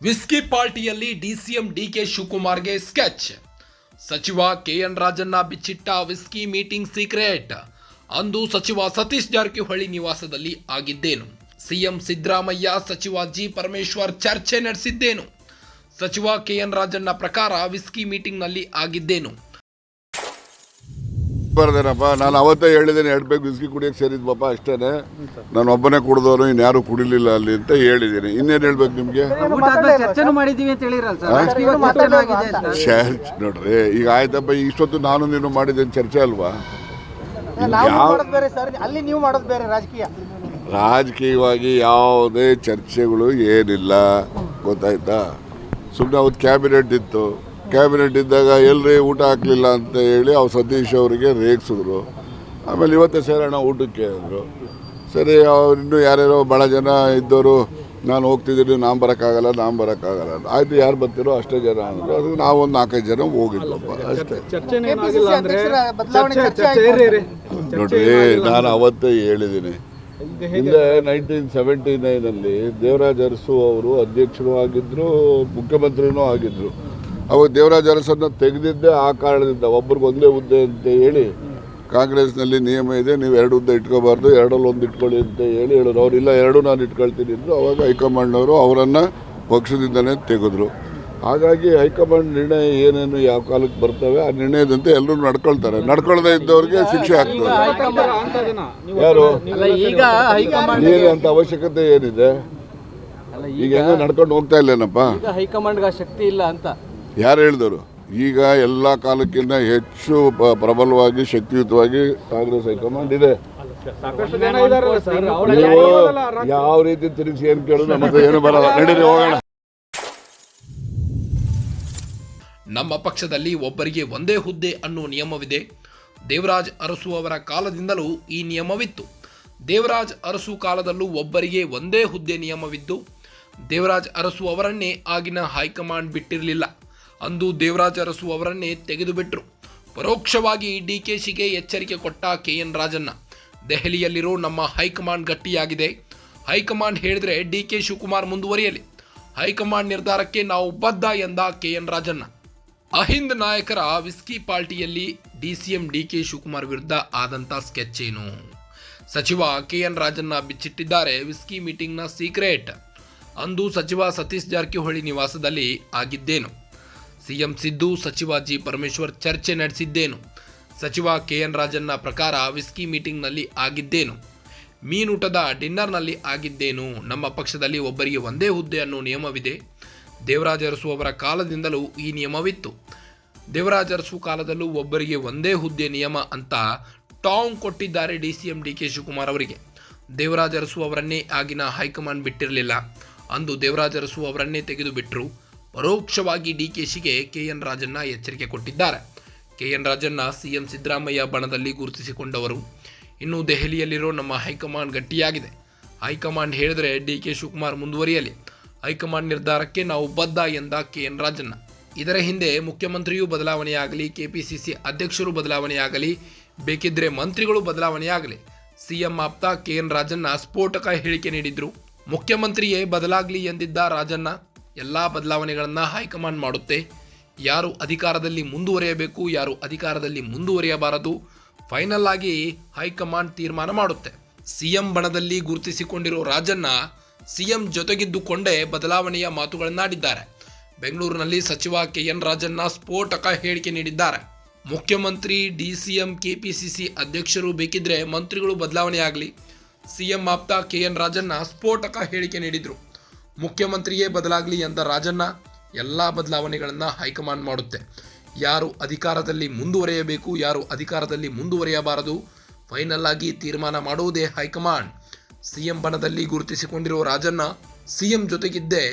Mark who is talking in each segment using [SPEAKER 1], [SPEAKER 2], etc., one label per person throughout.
[SPEAKER 1] Whisky ಪಾರ್ಟಿಯಲ್ಲಿ DCM DK ಶಿವಕುಮಾರ್ಗೆ sketch. ಸಚಿವ ಕೆಎನ್ ರಾಜಣ್ಣ ಬಿಚ್ಚಿಟ್ಟ ವಿಸ್ಕಿ ಮೀಟಿಂಗ್ ಸೀಕ್ರೆಟ್. ಅಂದು ಸಚಿವ ಸತೀಶ್ ಜಾರಕಿಹೊಳಿ ನಿವಾಸದಲ್ಲಿ ಆಗಿದ್ದೇನು? ಸಿಎಂ ಸಿದ್ದರಾಮಯ್ಯ ಸಚಿವ ಜಿ ಪರಮೇಶ್ವರ್ ಚರ್ಚೆ ನಡೆಸಿದ್ದೇನು? ಸಚಿವ ಕೆಎನ್ ರಾಜಣ್ಣ ಪ್ರಕಾರ ವಿಸ್ಕಿ ಮೀಟಿಂಗ್ನಲ್ಲಿ ಆಗಿದ್ದೇನು?
[SPEAKER 2] ಬರ್ದೇನಪ್ಪ, ನಾನು ಅವತ್ತೇ ಹೇಳಿದ್ದೇನೆ 2 ಬೇಗ ವಿಸ್ಕಿ ಕುಡಿಯೋಕೆ ಸೇರಿದ್ವಪ್ಪ, ಅಷ್ಟೇ. ನಾನು ಒಬ್ಬನೇ ಕುಡಿದವನು, ಇನ್ಯಾರು ಕುಡಿಲಿಲ್ಲ ಅಲ್ಲಿ ಅಂತ ಹೇಳಿದ್ದೀನಿ. ಇನ್ನೇನು ಹೇಳ್ಬೇಕು ನಿಮಗೆ? ನೋಡ್ರಿ, ಈಗ ಆಯ್ತಪ್ಪ, ಇಷ್ಟೊತ್ತು ನಾನು ನೀನು ಮಾಡಿದ್ದೇನೆ ಚರ್ಚೆ ಅಲ್ವಾ? ರಾಜಕೀಯವಾಗಿ ಯಾವುದೇ ಚರ್ಚೆಗಳು ಏನಿಲ್ಲ, ಗೊತ್ತಾಯ್ತಾ? ಸುಮ್ಮನೆ ಅವತ್ತು ಕ್ಯಾಬಿನೆಟ್ ಇತ್ತು, ಕ್ಯಾಬಿನೆಟ್ ಇದ್ದಾಗ ಎಲ್ಲರೇ ಊಟ ಹಾಕಲಿಲ್ಲ ಅಂತ ಹೇಳಿ ಅವ್ರು ಸತೀಶ್ ಅವರಿಗೆ ರೇಗಿಸಿದ್ರು. ಆಮೇಲೆ ಇವತ್ತೇ ಸೇರೋಣ ಊಟಕ್ಕೆ ಅಂದರು. ಸರಿ, ಅವ್ರು ಇನ್ನೂ ಯಾರ್ಯಾರೋ ಭಾಳ ಜನ ಇದ್ದವರು ನಾನು ಹೋಗ್ತಿದ್ದೀನಿ, ನಾನು ಬರೋಕ್ಕಾಗಲ್ಲ ಆಯಿತು, ಯಾರು ಬರ್ತಿರೋ ಅಷ್ಟೇ ಜನ ಅಂದರು. ಅದಕ್ಕೆ ನಾವೊಂದು 4-5 ಜನ ಹೋಗಿದ್ವಪ್ಪ, ಅಷ್ಟೇ. ನೋಡ್ರಿ, ನಾನು ಅವತ್ತೇ ಹೇಳಿದ್ದೀನಿ, ಹಿಂದೆ 1979 ದೇವರಾಜ ಅರಸು ಅವರು ಅಧ್ಯಕ್ಷರು ಆಗಿದ್ದರು, ಮುಖ್ಯಮಂತ್ರಿನೂ ಆಗಿದ್ದರು. ಅವಾಗ ದೇವರಾಜ ಅರಸನ್ನು ತೆಗೆದಿದ್ದೆ ಆ ಕಾರಣದಿಂದ, ಒಬ್ರಿಗೆ ಒಂದೇ ಹುದ್ದೆ ಅಂತ ಹೇಳಿ ಕಾಂಗ್ರೆಸ್ನಲ್ಲಿ ನಿಯಮ ಇದೆ, ನೀವು 2 ಹುದ್ದೆ ಇಟ್ಕೋಬಾರ್ದು, 2ರಲ್ಲಿ 1 ಇಟ್ಕೊಳ್ಳಿ ಅಂತ ಹೇಳಿ ಹೇಳಿದ್ರು. ಅವ್ರು ಇಲ್ಲ 2 ನಾನು ಇಟ್ಕೊಳ್ತೀನಿ ಅಂದರು. ಅವಾಗ ಹೈಕಮಾಂಡ್ನವರು ಅವರನ್ನು ಪಕ್ಷದಿಂದಲೇ ತೆಗೆದ್ರು. ಹಾಗಾಗಿ ಹೈಕಮಾಂಡ್ ನಿರ್ಣಯ ಏನೇನು ಯಾವ ಕಾಲಕ್ಕೆ ಬರ್ತವೆ ಆ ನಿರ್ಣಯದಂತೆ ಎಲ್ಲರೂ ನಡ್ಕೊಳ್ತಾರೆ. ನಡ್ಕೊಳ್ಳದೆ ಇದ್ದವ್ರಿಗೆ ಶಿಕ್ಷೆ ಆಗ್ತದೆ. ಯಾರು ಏನು ಅಂತ ಅವಶ್ಯಕತೆ ಏನಿದೆ? ಈಗ ಹೆಂಗ ನಡ್ಕೊಂಡು ಹೋಗ್ತಾ ಇಲ್ಲೇನಪ್ಪ?
[SPEAKER 3] ಹೈಕಮಾಂಡ್ಗೆ ಶಕ್ತಿ ಇಲ್ಲ ಅಂತ
[SPEAKER 2] ಯಾರು ಹೇಳಿದರು? ಈಗ ಎಲ್ಲ ಕಾಲಕ್ಕಿಂತ ಹೆಚ್ಚು ಪ್ರಬಲವಾಗಿ ಶಕ್ತಿಯುತವಾಗಿ ಕಾಂಗ್ರೆಸ್ ಹೈಕಮಾಂಡ್ ಇದೆ. ಯಾವ ರೀತಿ ತಿರುಗಿಸಿ ಏನು ಕೇಳೋದು ನಮಗೆ ಏನು ಬರಲ್ಲ. ನಡೀರಿ ಹೋಗೋಣ.
[SPEAKER 1] ನಮ್ಮ ಪಕ್ಷದಲ್ಲಿ ಒಬ್ಬರಿಗೆ ಒಂದೇ ಹುದ್ದೆ ಅನ್ನೋ ನಿಯಮವಿದೆ. ದೇವರಾಜ್ ಅರಸು ಅವರ ಕಾಲದಿಂದಲೂ ಈ ನಿಯಮವಿತ್ತು. ದೇವರಾಜ್ ಅರಸು ಕಾಲದಲ್ಲೂ ಒಬ್ಬರಿಗೆ ಒಂದೇ ಹುದ್ದೆ ನಿಯಮವಿದ್ದು, ದೇವರಾಜ್ ಅರಸು ಅವರನ್ನೇ ಆಗಿನ ಹೈಕಮಾಂಡ್ ಬಿಟ್ಟಿರಲಿಲ್ಲ. ಅಂದು ದೇವರಾಜ್ ಅರಸು ಅವರನ್ನೇ ತೆಗೆದುಬಿಟ್ರು. ಪರೋಕ್ಷವಾಗಿ ಡಿಕೆಶಿಗೆ ಎಚ್ಚರಿಕೆ ಕೊಟ್ಟ ಕೆಎನ್ ರಾಜಣ್ಣ. ದೆಹಲಿಯಲ್ಲಿರೋ ನಮ್ಮ ಹೈಕಮಾಂಡ್ ಗಟ್ಟಿಯಾಗಿದೆ. ಹೈಕಮಾಂಡ್ ಹೇಳಿದ್ರೆ ಡಿಕೆ ಶಿವಕುಮಾರ್ ಮುಂದುವರಿಯಲಿ. ಹೈಕಮಾಂಡ್ ನಿರ್ಧಾರಕ್ಕೆ ನಾವು ಬದ್ಧ ಎಂದ ಕೆಎನ್ ರಾಜಣ್ಣ. ಅಹಿಂದ್ ನಾಯಕರ ವಿಸ್ಕಿ ಪಾರ್ಟಿಯಲ್ಲಿ ಡಿಸಿಎಂ ಡಿಕೆ ಶಿವಕುಮಾರ್ ವಿರುದ್ಧ ಆದಂಥ ಸ್ಕೆಚ್ ಏನು? ಸಚಿವ ಕೆಎನ್ ರಾಜಣ್ಣ ಬಿಚ್ಚಿಟ್ಟಿದ್ದಾರೆ ವಿಸ್ಕಿ ಮೀಟಿಂಗ್ನ ಸೀಕ್ರೆಟ್. ಅಂದು ಸಚಿವ ಸತೀಶ್ ಜಾರಕಿಹೊಳಿ ನಿವಾಸದಲ್ಲಿ ಆಗಿದ್ದೇನು? ಸಿಎಂ ಸಿದ್ದು ಸಚಿವ ಜಿ ಪರಮೇಶ್ವರ್ ಚರ್ಚೆ ನಡೆಸಿದ್ದೇನು? ಸಚಿವ ಕೆಎನ್ ರಾಜಣ್ಣ ಪ್ರಕಾರ ವಿಸ್ಕಿ ಮೀಟಿಂಗ್ನಲ್ಲಿ ಆಗಿದ್ದೇನು? ಮೀನೂಟದ ಡಿನ್ನರ್ನಲ್ಲಿ ಆಗಿದ್ದೇನು? ನಮ್ಮ ಪಕ್ಷದಲ್ಲಿ ಒಬ್ಬರಿಗೆ ಒಂದೇ ಹುದ್ದೆ ಅನ್ನೋ ನಿಯಮವಿದೆ. ದೇವರಾಜ ಅರಸು ಅವರ ಕಾಲದಿಂದಲೂ ಈ ನಿಯಮವಿತ್ತು. ದೇವರಾಜ ಅರಸು ಕಾಲದಲ್ಲೂ ಒಬ್ಬರಿಗೆ ಒಂದೇ ಹುದ್ದೆ ನಿಯಮ ಅಂತ ಟಾಂಗ್ ಕೊಟ್ಟಿದ್ದಾರೆ ಡಿಸಿಎಂ ಡಿಕೆ ಶಿವಕುಮಾರ್ ಅವರಿಗೆ. ದೇವರಾಜ ಅರಸು ಅವರನ್ನೇ ಆಗಿನ ಹೈಕಮಾಂಡ್ ಬಿಟ್ಟಿರಲಿಲ್ಲ. ಅಂದು ದೇವರಾಜ ಅರಸು ಅವರನ್ನೇ ತೆಗೆದು ಬಿಟ್ಟರು. ಪರೋಕ್ಷವಾಗಿ ಡಿಕೆಶಿಗೆ ಕೆಎನ್ ರಾಜಣ್ಣ ಎಚ್ಚರಿಕೆ ಕೊಟ್ಟಿದ್ದಾರೆ. ಕೆಎನ್ ರಾಜಣ್ಣ ಸಿಎಂ ಸಿದ್ದರಾಮಯ್ಯ ಬಣದಲ್ಲಿ ಗುರುತಿಸಿಕೊಂಡವರು. ಇನ್ನು ದೆಹಲಿಯಲ್ಲಿರೋ ನಮ್ಮ ಹೈಕಮಾಂಡ್ ಗಟ್ಟಿಯಾಗಿದೆ. ಹೈಕಮಾಂಡ್ ಹೇಳಿದರೆ ಡಿಕೆ ಶಿವಕುಮಾರ್ ಮುಂದುವರಿಯಲಿ. ಹೈಕಮಾಂಡ್ ನಿರ್ಧಾರಕ್ಕೆ ನಾವು ಬದ್ಧ ಎಂದ ಕೆಎನ್ ರಾಜಣ್ಣ. ಇದರ ಹಿಂದೆ ಮುಖ್ಯಮಂತ್ರಿಯೂ ಬದಲಾವಣೆಯಾಗಲಿ, ಕೆಪಿಸಿಸಿ ಅಧ್ಯಕ್ಷರು ಬದಲಾವಣೆಯಾಗಲಿ, ಬೇಕಿದ್ರೆ ಮಂತ್ರಿಗಳು ಬದಲಾವಣೆಯಾಗಲಿ, ಸಿಎಂ ಆಪ್ತ ಕೆಎನ್ ರಾಜಣ್ಣ ಸ್ಫೋಟಕ ಹೇಳಿಕೆ ನೀಡಿದ್ರು. ಮುಖ್ಯಮಂತ್ರಿಯೇ ಬದಲಾಗಲಿ ಎಂದಿದ್ದ ರಾಜಣ್ಣ, ಎಲ್ಲ ಬದಲಾವಣೆಗಳನ್ನು ಹೈಕಮಾಂಡ್ ಮಾಡುತ್ತೆ. ಯಾರು ಅಧಿಕಾರದಲ್ಲಿ ಮುಂದುವರಿಯಬೇಕು, ಯಾರು ಅಧಿಕಾರದಲ್ಲಿ ಮುಂದುವರಿಯಬಾರದು, ಫೈನಲ್ ಆಗಿ ಹೈಕಮಾಂಡ್ ತೀರ್ಮಾನ ಮಾಡುತ್ತೆ. ಸಿಎಂ ಬಣದಲ್ಲಿ ಗುರುತಿಸಿಕೊಂಡಿರೋ ರಾಜಣ್ಣ ಸಿಎಂ ಜೊತೆಗಿದ್ದುಕೊಂಡೇ ಬದಲಾವಣೆಯ ಮಾತುಗಳನ್ನಾಡಿದ್ದಾರೆ. ಬೆಂಗಳೂರಿನಲ್ಲಿ ಸಚಿವ ಕೆಎನ್ ರಾಜಣ್ಣ ಸ್ಫೋಟಕ ಹೇಳಿಕೆ ನೀಡಿದ್ದಾರೆ. ಮುಖ್ಯಮಂತ್ರಿ, ಡಿಸಿಎಂ, ಕೆಪಿಸಿಸಿ ಅಧ್ಯಕ್ಷರು ಬೇಕಿದ್ರೆ ಮಂತ್ರಿಗಳು ಬದಲಾವಣೆಯಾಗಲಿ. ಸಿಎಂ ಆಪ್ತ ಕೆಎನ್ ರಾಜಣ್ಣ ಸ್ಫೋಟಕ ಹೇಳಿಕೆ ನೀಡಿದರು. ಮುಖ್ಯಮಂತ್ರಿಯೇ ಬದಲಾಗಲಿ ಎಂದ ರಾಜಣ್ಣ, ಎಲ್ಲ ಬದಲಾವಣೆಗಳನ್ನು ಹೈಕಮಾಂಡ್ ಮಾಡುತ್ತೆ. ಯಾರು ಅಧಿಕಾರದಲ್ಲಿ ಮುಂದುವರಿಯಬೇಕು, ಯಾರು ಅಧಿಕಾರದಲ್ಲಿ ಮುಂದುವರಿಯಬಾರದು, ಫೈನಲ್ ಆಗಿ ತೀರ್ಮಾನ ಮಾಡುವುದೇ ಹೈಕಮಾಂಡ್. ಸಿಎಂ ಬಣದಲ್ಲಿ ಗುರುತಿಸಿಕೊಂಡಿರುವ ರಾಜಣ್ಣ ಸಿಎಂ ಜೊತೆಗಿದ್ದೇ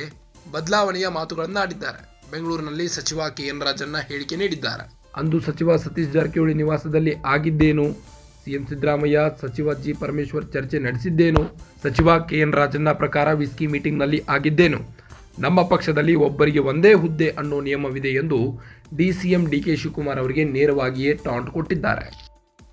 [SPEAKER 1] ಬದಲಾವಣೆಯ ಮಾತುಗಳನ್ನಾಡಿದ್ದಾರೆ. ಬೆಂಗಳೂರಿನಲ್ಲಿ ಸಚಿವ ಕೆಎನ್ ರಾಜಣ್ಣ ಹೇಳಿಕೆ ನೀಡಿದ್ದಾರೆ. ಅಂದು ಸಚಿವ ಸತೀಶ್ ಜಾರಕಿಹೊಳಿ ನಿವಾಸದಲ್ಲಿ ಆಗಿದ್ದೇನು? ಸಿಎಂ ಸಿದ್ದರಾಮಯ್ಯ ಸಚಿವ ಜಿ ಪರಮೇಶ್ವರ್ ಚರ್ಚೆ ನಡೆಸಿದ್ದೇನು? ಸಚಿವ ಕೆಎನ್ ರಾಜಣ್ಣ ಪ್ರಕಾರ ವಿಸ್ಕಿ ಮೀಟಿಂಗ್ನಲ್ಲಿ ಆಗಿದ್ದೇನು? ನಮ್ಮ ಪಕ್ಷದಲ್ಲಿ ಒಬ್ಬರಿಗೆ ಒಂದೇ ಹುದ್ದೆ ಅನ್ನೋ ನಿಯಮವಿದೆ ಎಂದು ಡಿಸಿಎಂ ಡಿಕೆ ಶಿವಕುಮಾರ್ ಅವರಿಗೆ ನೇರವಾಗಿಯೇ ಟಾಂಟ್ ಕೊಟ್ಟಿದ್ದಾರೆ.